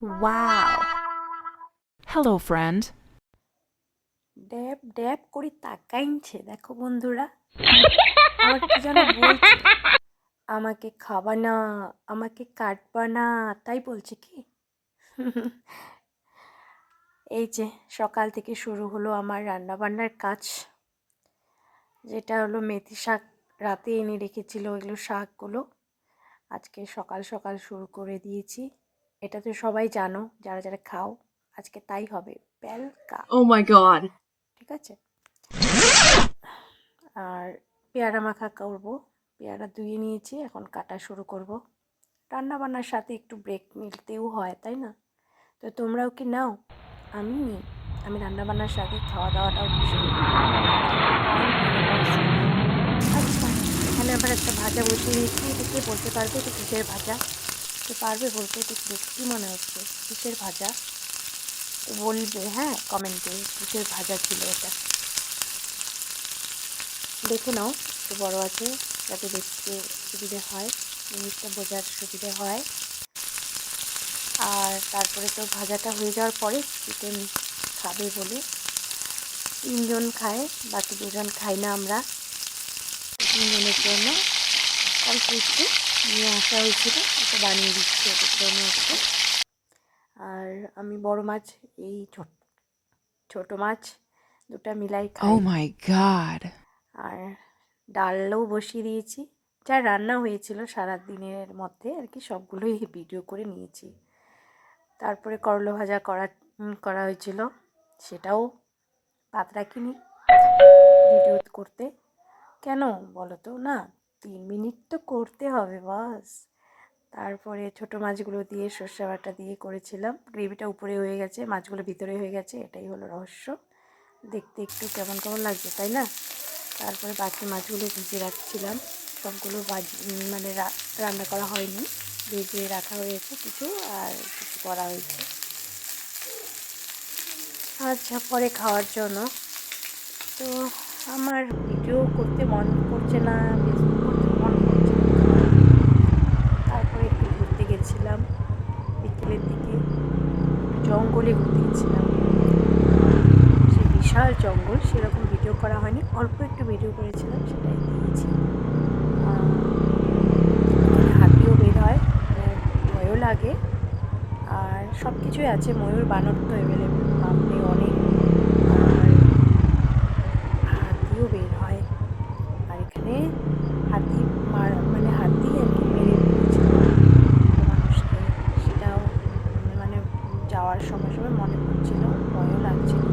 Wow. Hello, friend. ড্যাব ড্যাব করে তাকাইছে দেখো বন্ধুরা। আমার কি যেন বলছে, আমাকে খাবা না, আমাকে কাটবা না, তাই বলছে কি? এই যে সকাল থেকে শুরু হলো আমার রান্নাবান্নার কাজ, যেটা হলো মেথি শাক। রাতে এনে রেখেছিল ওইগুলো শাকগুলো আজকে সকাল সকাল শুরু করে দিয়েছি। এটা তো সবাই জানো, যারা যারা খাও, আজকে তাই হবে, প্যালকা। Oh my god. ঠিক আছে। আর পেয়ারা মাখা করব, পেয়ারা ধুয়ে নিয়েছি, এখন কাটা শুরু করব। রান্না বান্নার সাথে একটু ব্রেক নিতেও হয়, তাই না? তো তোমরাও কি নাও? আমি নিই। আমি রান্না বান্নার সাথে খাওয়া দাওয়াটাও ভীষণ নিই। টাইম পেলে বাস। আচ্ছা, এখানে আবার একটা ভাজা বসিয়ে দিয়েছি। এটা কে বলতে পারবে এটা কিসের ভাজা? কে পারবে বলতে? এটা কী মনে হচ্ছে কিসের ভাজা? তো বলবে হ্যাঁ কমেন্টে, কিসের ভাজা ছিল এটা। দেখে নাও, একটু বড় আছে যাতে দেখতে সুবিধে হয়, জিনিসটা বোঝার সুবিধে হয়। আর তারপরে তো ভাজাটা হয়ে যাওয়ার পরে চিকেন খাবে বলে 3জন খায়, বাকি 2জন খাই না আমরা। তো 3জনের জন্য অল্প একটু নিয়ে আসা হয়েছিল, এটা বানিয়ে দিচ্ছি ওদের জন্য একটু। আর আমি বড় মাছ, এই ছোট মাছ দুটা মিলাই খাই। Oh my god. আর ডালও বসিয়ে দিয়েছি। যা রান্না হয়েছিল সারা দিনের মধ্যে আর কি, সবগুলোই ভিডিও করে নিয়েছি। তারপরে করলা ভাজা করা হয়েছিল, সেটাও বাদ রাখিনি ভিডিও করতে। কেন বলো তো? না, 3 মিনিট তো করতে হবে বাস। তারপরে ছোট মাছগুলো দিয়ে সর্ষে বাটা দিয়ে করেছিলাম, গ্রেভিটা উপরে হয়ে গেছে, মাছগুলো ভিতরে হয়ে গেছে, এটাই হলো রহস্য। দেখতে একটু কেমন কেমন লাগছে, তাই না? তারপরে বাকি মাছগুলো ভেজে রাখছিলাম, সবগুলো মানে রান্না করা হয়নি, ভেজে রাখা হয়েছে কিছু, আর কিছু করা হয়েছে আচ্ছা পরে খাওয়ার জন্য। তো আমার ভিডিও করতে মন করছে না, ফেসবুক করতে মন করছে না। তারপরে একটু ঘুরতে গেছিলাম বিকেলের দিকে, একটু জঙ্গলে ঘুরতে গেছিলাম। সে বিশাল জঙ্গল, সেরকম ভিডিও করা হয়নি, অল্প একটু ভিডিও করেছিলাম, সেটাই দিয়েছি। এখানে হাতিও বের হয়, মানে ভয়ও লাগে। আর সব কিছুই আছে, ময়ূর বানর তো অ্যাভেলেবেল, বাপরে অনেক। আর হাতিও বের হয়। আর এখানে হাতি মানে হাতি আর কি মেরে ফেলেছিল একটা মানুষকে, সেটাও মানে যাওয়ার সময় সময় মনে পড়ছিল, ভয়ও লাগছিল।